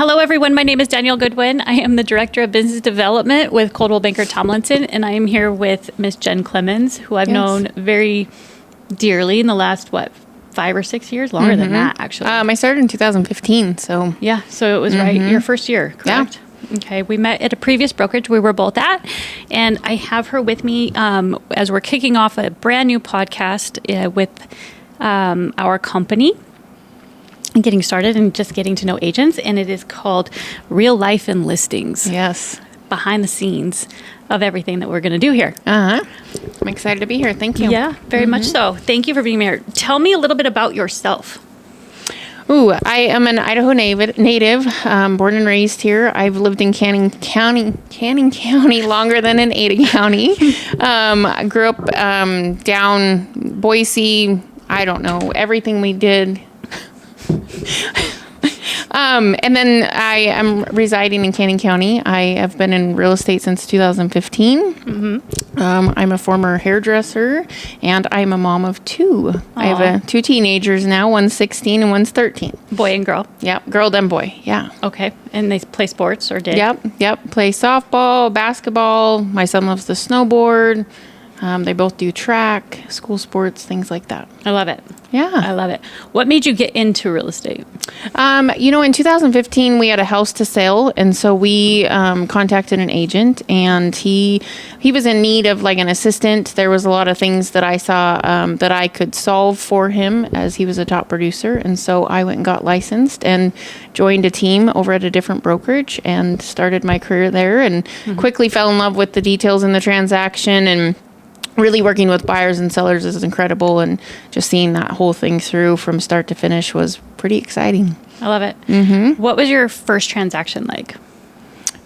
Hello, everyone. My name is Danielle Goodwin. I am the Director of Business Development with Coldwell Banker Tomlinson, and I am here with Miss Jen Clemens, who I've known very dearly in the last, 5 or 6 years? Longer than that, actually. I started in 2015, so... Yeah, so it was right your first year, correct? Yeah. Okay, we met at a previous brokerage we were both at, and I have her with me as we're kicking off a brand new podcast with our company. Getting started and just getting to know agents, and it is called Real Life and Listings. Yes. Behind the scenes of everything that we're going to do here. I'm excited to be here. Thank you. Yeah, very much so. Thank you for being here. Tell me a little bit about yourself. Ooh, I am an Idaho native, born and raised here. I've lived in Canning County longer than in Ada County. I grew up down Boise. I don't know, everything we did. And then I am residing in Canning County. I have been in real estate since 2015. I'm a former hairdresser, and I'm a mom of 2. Aww. I have 2 teenagers now. One's 16 and one's 13. Boy and girl. Yep, girl then boy. Yeah. Okay, and they play sports or did? Yep. Play softball, basketball. My son loves to snowboard. They both do track, school sports, things like that. I love it. Yeah. I love it. What made you get into real estate? In 2015, we had a house to sell. And so we contacted an agent, and he was in need of like an assistant. There was a lot of things that I saw that I could solve for him, as he was a top producer. And so I went and got licensed and joined a team over at a different brokerage and started my career there, and quickly fell in love with the details in the transaction, and really working with buyers and sellers is incredible, and just seeing that whole thing through from start to finish was pretty exciting. I love it. What was your first transaction like?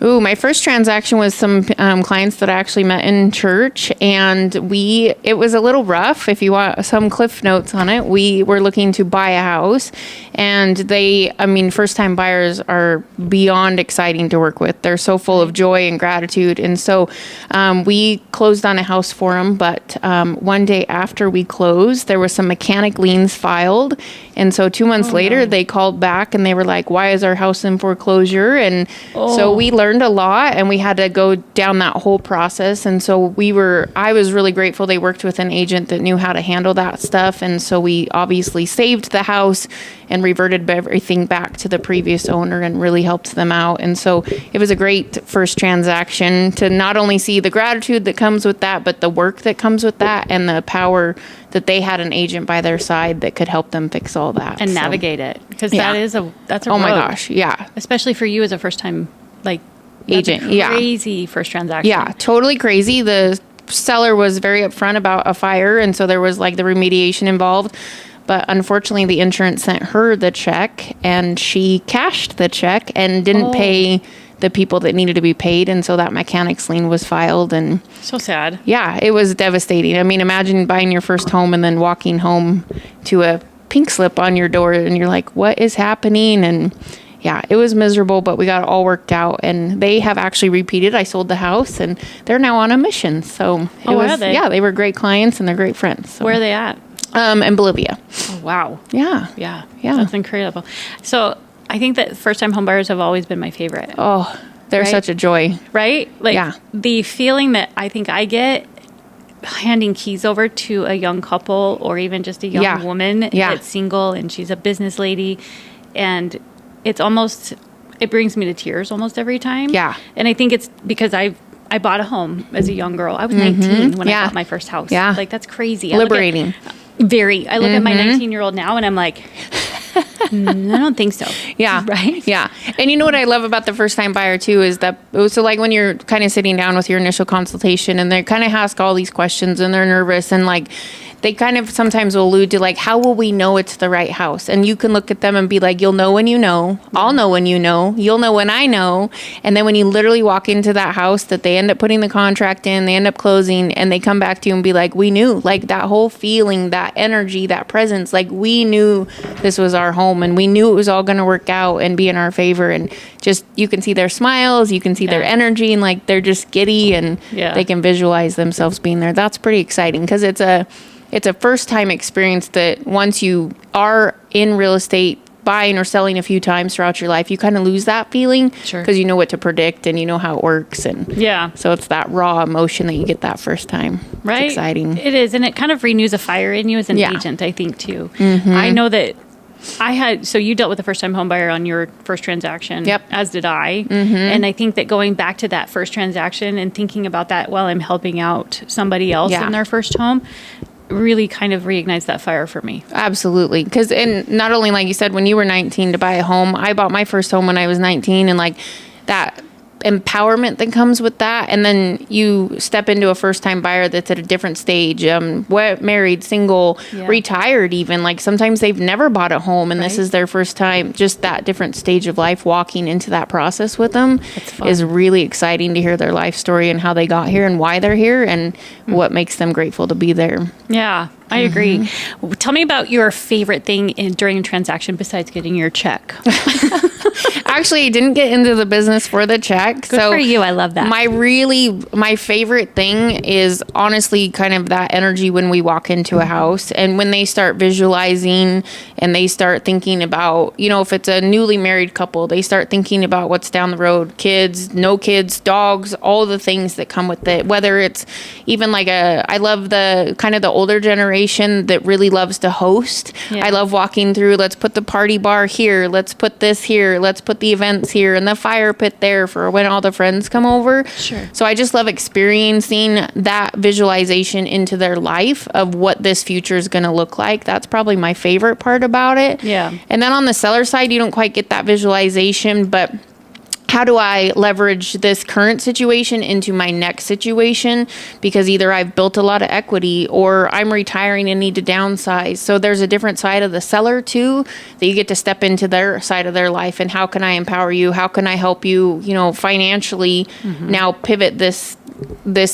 Ooh, my first transaction was some clients that I actually met in church, and it was a little rough. If you want some cliff notes on it, we were looking to buy a house, and first-time buyers are beyond exciting to work with. They're so full of joy and gratitude, and so we closed on a house for them, but one day after we closed, there was some mechanic liens filed, and so 2 months later, they called back, and they were like, why is our house in foreclosure? And so we learned a lot, and we had to go down that whole process. And so I was really grateful they worked with an agent that knew how to handle that stuff. And so we obviously saved the house and reverted everything back to the previous owner and really helped them out. And so it was a great first transaction to not only see the gratitude that comes with that, but the work that comes with that, and the power that they had an agent by their side that could help them fix all that and navigate it, because that's a oh my gosh, yeah, especially for you as a first time agent. Crazy first transaction. Yeah, totally crazy. The seller was very upfront about a fire, and so there was the remediation involved. But unfortunately, the insurance sent her the check, and she cashed the check and didn't pay the people that needed to be paid. And so that mechanic's lien was filed. And so sad. Yeah, it was devastating. I mean, imagine buying your first home and then walking home to a pink slip on your door, and you're like, what is happening? And yeah, it was miserable, but we got it all worked out, and they have actually repeated. I sold the house, and they're now on a mission. So they were great clients, and they're great friends. So. Where are they at? In Bolivia. Oh, wow. Yeah. That's incredible. So I think that first-time homebuyers have always been my favorite. Oh, they're such a joy. Right? The feeling that I think I get handing keys over to a young couple, or even just a young woman that's single, and she's a business lady, and it brings me to tears almost every time. Yeah. And I think it's because I bought a home as a young girl. I was 19 when I bought my first house. Yeah. That's crazy. Liberating. I look at my 19-year-old now, and I'm like, I don't think so. Yeah. Right? Yeah. And you know what I love about the first-time buyer, too, is that, so when you're kind of sitting down with your initial consultation, and they kind of ask all these questions, and they're nervous, and they kind of sometimes will allude to how will we know it's the right house? And you can look at them and be like, you'll know when you know, I'll know when you know, you'll know when I know. And then when you literally walk into that house that they end up putting the contract in, they end up closing, and they come back to you and be like, we knew, that whole feeling, that energy, that presence, we knew this was our home, and we knew it was all going to work out and be in our favor. And just, you can see their smiles, you can see their energy, and they're just giddy, and they can visualize themselves being there. That's pretty exciting, because it's a first time experience that once you are in real estate buying or selling a few times throughout your life, you kind of lose that feeling because you know what to predict and you know how it works. And so it's that raw emotion that you get that first time. Right. It's exciting. It is. And it kind of renews a fire in you as an agent, I think, too. I know that so you dealt with a first-time home buyer on your first transaction, as did I. And I think that going back to that first transaction and thinking about that while I'm helping out somebody else in their first home really kind of reignites that fire for me. Absolutely. Because, and not only, like you said, when you were 19 to buy a home, I bought my first home when I was 19, and like that empowerment that comes with that, and then you step into a first-time buyer that's at a different stage, married, single, retired even, like sometimes they've never bought a home and this is their first time, just that different stage of life, walking into that process with them is really exciting to hear their life story and how they got here and why they're here and what makes them grateful to be there. Yeah, I agree. Tell me about your favorite thing during a transaction besides getting your check. Actually, I didn't get into the business for the check. Good for you. I love that. My favorite thing is honestly kind of that energy when we walk into a house and when they start visualizing and they start thinking about, if it's a newly married couple, they start thinking about what's down the road, kids, no kids, dogs, all the things that come with it. Whether it's even like I love the kind of the older generation that really loves to host. I love walking through, let's put the party bar here, let's put this here, let's put the events here and the fire pit there for when all the friends come over. Sure. So I just love experiencing that visualization into their life of what this future is going to look like. That's probably my favorite part about it. Yeah. And then on the seller side, you don't quite get that visualization, but how do I leverage this current situation into my next situation? Because either I've built a lot of equity or I'm retiring and need to downsize. So there's a different side of the seller too, that you get to step into their side of their life. And how can I empower you? How can I help you, financially now pivot this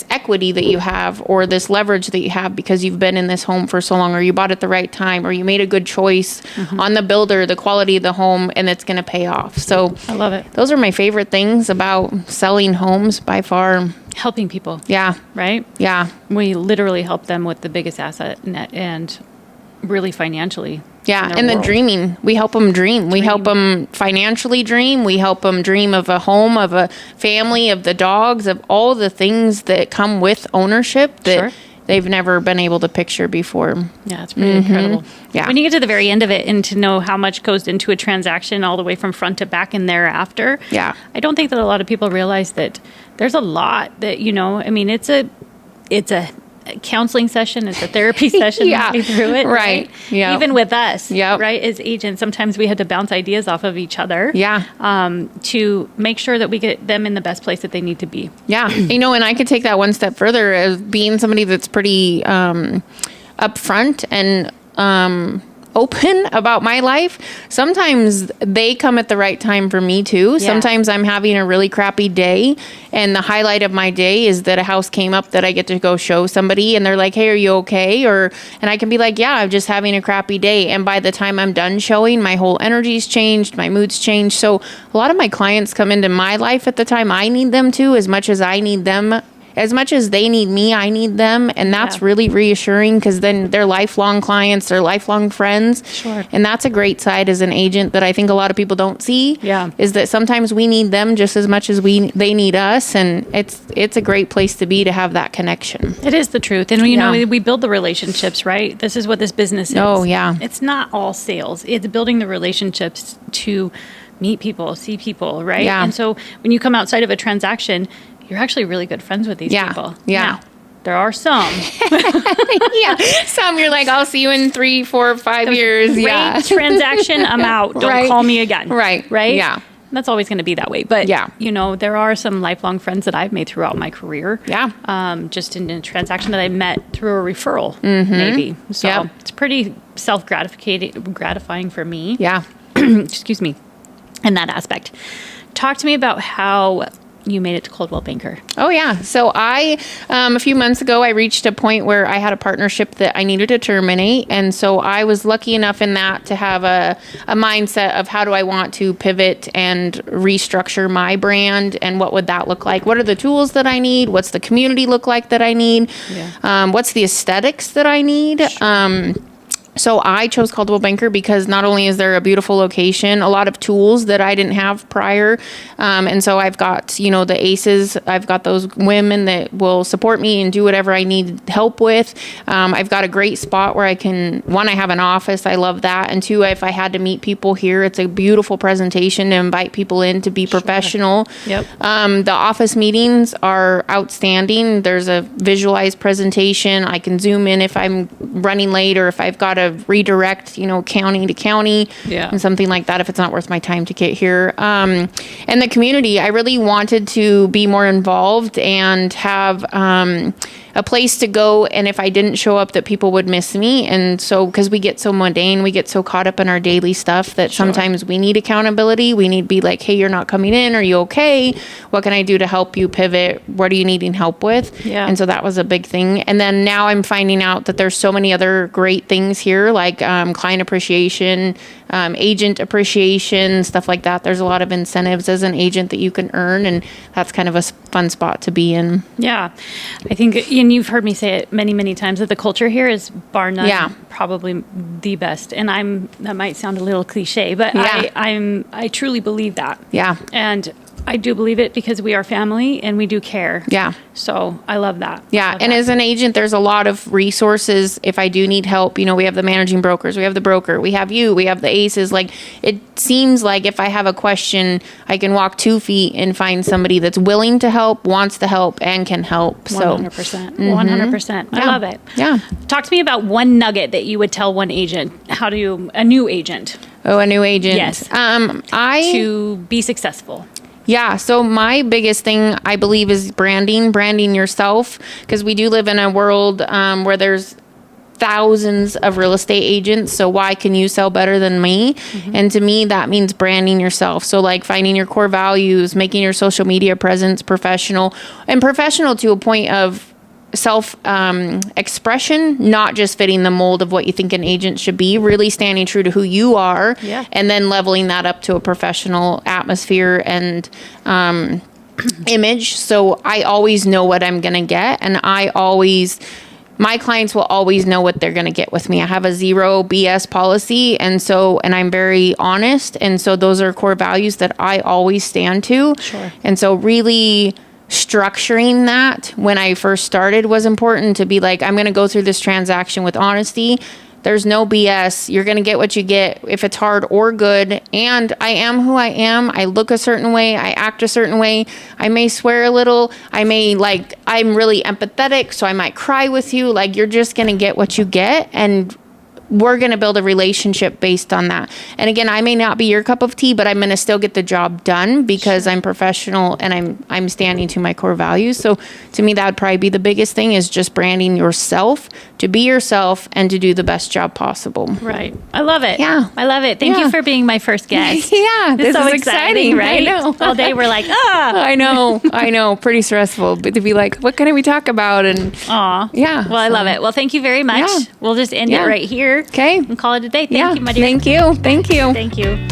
equity that you have or this leverage that you have because you've been in this home for so long, or you bought at the right time, or you made a good choice on the builder, the quality of the home, and it's going to pay off. So I love it. Those are my favorite things about selling homes by far. Helping people. Yeah. Right? Yeah. We literally help them with the biggest asset and really financially. Yeah, and the dreaming. We help them dream. We help them financially dream. We help them dream of a home, of a family, of the dogs, of all the things that come with ownership that they've never been able to picture before. Yeah, it's pretty incredible. Yeah. When you get to the very end of it and to know how much goes into a transaction all the way from front to back and thereafter, I don't think that a lot of people realize that there's a lot that, it's a counseling session, it's a therapy session through it, right? Yeah. Even with us, right? As agents, sometimes we had to bounce ideas off of each other, to make sure that we get them in the best place that they need to be. Yeah, and I could take that one step further as being somebody that's pretty upfront and open about my life. Sometimes they come at the right time for me too. Sometimes I'm having a really crappy day and the highlight of my day is that a house came up that I get to go show somebody and they're like, "Hey, are you okay?" And I can be like, "Yeah, I'm just having a crappy day." And by the time I'm done showing, my whole energy's changed, my mood's changed. So a lot of my clients come into my life at the time I need them to, as much as I need them. As much as they need me, I need them. And that's really reassuring because then they're lifelong clients, they're lifelong friends. Sure. And that's a great side as an agent that I think a lot of people don't see. Is that sometimes we need them just as much as they need us. And it's a great place to be, to have that connection. It is the truth. And we build the relationships, right? This is what this business is. Oh, yeah. It's not all sales. It's building the relationships to meet people, see people, right? Yeah. And so when you come outside of a transaction, you're actually really good friends with these people. Yeah. Now, there are some. Some you're like, I'll see you in 3, 4, 5 years. Great transaction, I'm out. Don't call me again. Right. Yeah. That's always going to be that way. But, there are some lifelong friends that I've made throughout my career. Yeah. Just in a transaction that I met through a referral, maybe. So it's pretty gratifying for me. Yeah. Excuse me. In that aspect. Talk to me about how you made it to Coldwell Banker. Oh, yeah. So a few months ago, I reached a point where I had a partnership that I needed to terminate. And so I was lucky enough in that to have a mindset of how do I want to pivot and restructure my brand and what would that look like? What are the tools that I need? What's the community look like that I need? What's the aesthetics that I need? Sure. So I chose Coldwell Banker because not only is there a beautiful location, a lot of tools that I didn't have prior. And so I've got, the ACEs, I've got those women that will support me and do whatever I need help with. I've got a great spot where I have an office. I love that. And two, if I had to meet people here, it's a beautiful presentation to invite people in to be professional. Yep. The office meetings are outstanding. There's a visualized presentation. I can zoom in if I'm running late or if I've got to redirect, county to county and something like that if it's not worth my time to get here. And the community, I really wanted to be more involved and have a place to go, and if I didn't show up that people would miss me. And so because we get so mundane, we get so caught up in our daily stuff that sometimes we need accountability. We need to be like, hey, you're not coming in, are you okay? What can I do to help you pivot? What are you needing help with? And so that was a big thing. And then now I'm finding out that there's so many other great things here, like client appreciation, agent appreciation, stuff like that. There's a lot of incentives as an agent that you can earn, and that's kind of a fun spot to be in. Yeah. I think, and you've heard me say it many, many times, that the culture here is bar none, probably the best. And that might sound a little cliche, but I truly believe that. Yeah. And I do believe it because we are family and we do care. Yeah. So I love that. Yeah. And as an agent, there's a lot of resources. If I do need help, we have the managing brokers, we have the broker, we have you, we have the ACEs. Like, it seems like if I have a question, I can walk 2 feet and find somebody that's willing to help, wants to help, and can help. 100%. 100%. I love it. Yeah. Talk to me about one nugget that you would tell one agent. A new agent. Oh, a new agent. Yes. To be successful. Yeah. So my biggest thing, I believe, is branding yourself, because we do live in a world where there's thousands of real estate agents. So why can you sell better than me? And to me, that means branding yourself. So like finding your core values, making your social media presence professional to a point of self expression, not just fitting the mold of what you think an agent should be, really standing true to who you are, and then leveling that up to a professional atmosphere and image. So I always know what I'm going to get, and my clients will always know what they're going to get with me. I have a 0 BS policy, and I'm very honest, and so those are core values that I always stand to. And so really structuring that when I first started was important, to be like, I'm going to go through this transaction with honesty. There's no BS. You're going to get what you get, if it's hard or good. And I am who I am. I look a certain way. I act a certain way. I may swear a little. I'm really empathetic, so I might cry with you. Like, you're just going to get what you get. And we're going to build a relationship based on that. And again, I may not be your cup of tea, but I'm going to still get the job done because I'm professional and I'm standing to my core values. So to me, that would probably be the biggest thing, is just branding yourself, to be yourself and to do the best job possible. Right. I love it. Yeah. I love it. Thank you for being my first guest. Yeah. This is so exciting, right? I know. All day we're like, I know. Pretty stressful. But to be like, what can we talk about? And yeah. Well, I love it. Well, thank you very much. Yeah. We'll just end it right here. Okay. And call it a day. Thank you, my dear. Thank you. Thank you.